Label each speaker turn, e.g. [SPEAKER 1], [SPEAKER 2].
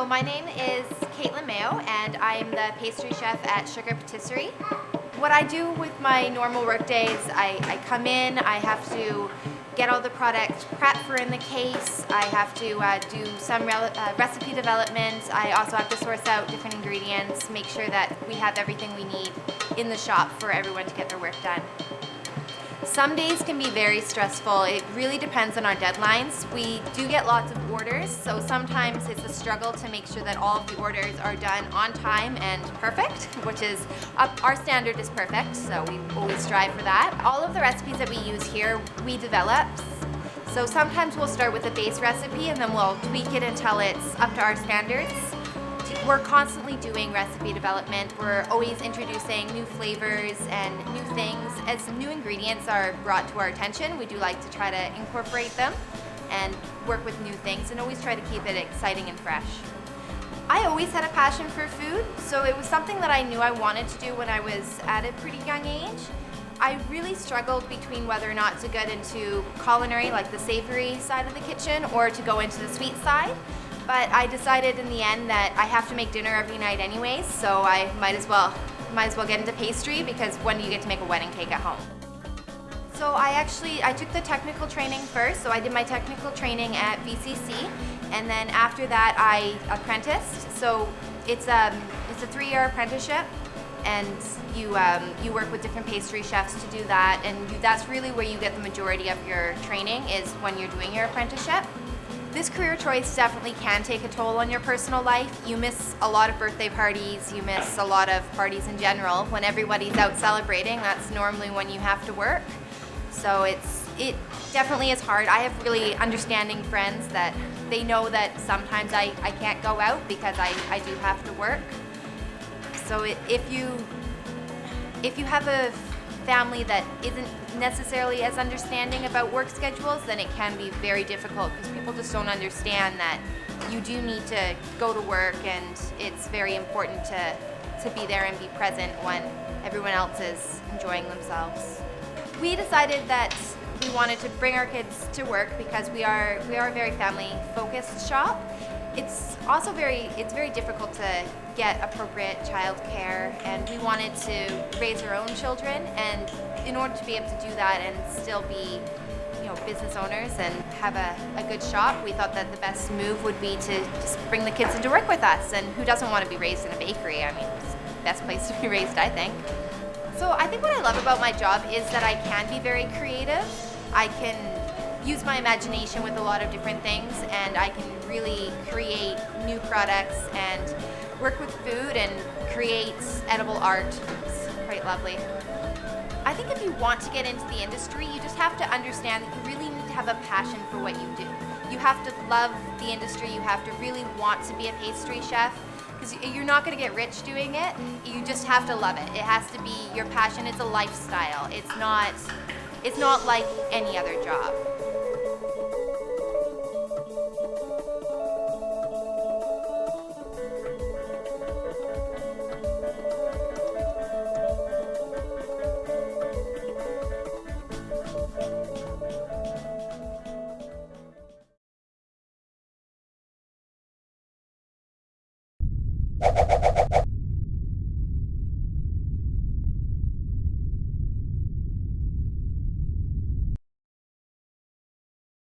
[SPEAKER 1] So my name is Mayo, and I'm the pastry chef at Sugar Patisserie. What I do with my normal work days, I come in, I have to get all the product prepped for in the case, I have to do some recipe development, I also have to source out different ingredients, make sure that we have everything we need in the shop for everyone to get their work done. Some days can be very stressful. It really depends on our deadlines. We do get lots of orders, so sometimes it's a struggle to make sure that all of the orders are done on time and perfect, which is, our standard is perfect, so we always strive for that. All of the recipes that we use here, we develop. So sometimes we'll start with a base recipe and then we'll tweak it until it's up to our standards. We're constantly doing recipe development. We're always introducing new flavors and new things. As new ingredients are brought to our attention, we do like to try to incorporate them and work with new things and always try to keep it exciting and fresh. I always had a passion for food, so it was something that I knew I wanted to do when I was at a pretty young age. I really struggled between whether or not to get into culinary, like the savory side of the kitchen, or to go into the sweet side. But I decided in the end that I have to make dinner every night anyways, so I might as well get into pastry, because when do you get to make a wedding cake at home? So I took the technical training first, so I did my technical training at VCC, and then after that I apprenticed. So it's a 3-year apprenticeship, and you work with different pastry chefs to do that, and that's really where you get the majority of your training, is when you're doing your apprenticeship. This career choice definitely can take a toll on your personal life. You miss a lot of birthday parties, you miss a lot of parties in general. When everybody's out celebrating, that's normally when you have to work. So it definitely is hard. I have really understanding friends that they know that sometimes I can't go out because I do have to work. So if you have a family that isn't necessarily as understanding about work schedules, then it can be very difficult, because people just don't understand that you do need to go to work, and it's very important to be there and be present when everyone else is enjoying themselves. We decided that we wanted to bring our kids to work because we are a very family-focused shop. It's also very difficult to get appropriate childcare, and we wanted to raise our own children, and in order to be able to do that and still be, business owners and have a good shop, we thought that the best move would be to just bring the kids into work with us. And who doesn't want to be raised in a bakery? I mean, it's the best place to be raised, I think. So I think what I love about my job is that I can be very creative. I can use my imagination with a lot of different things, and I can really create new products and work with food and create edible art. It's quite lovely. I think if you want to get into the industry, you just have to understand that you really need to have a passion for what you do. You have to love the industry, you have to really want to be a pastry chef, because you're not going to get rich doing it. You just have to love it. It has to be your passion. It's a lifestyle. It's not like any other job.
[SPEAKER 2] You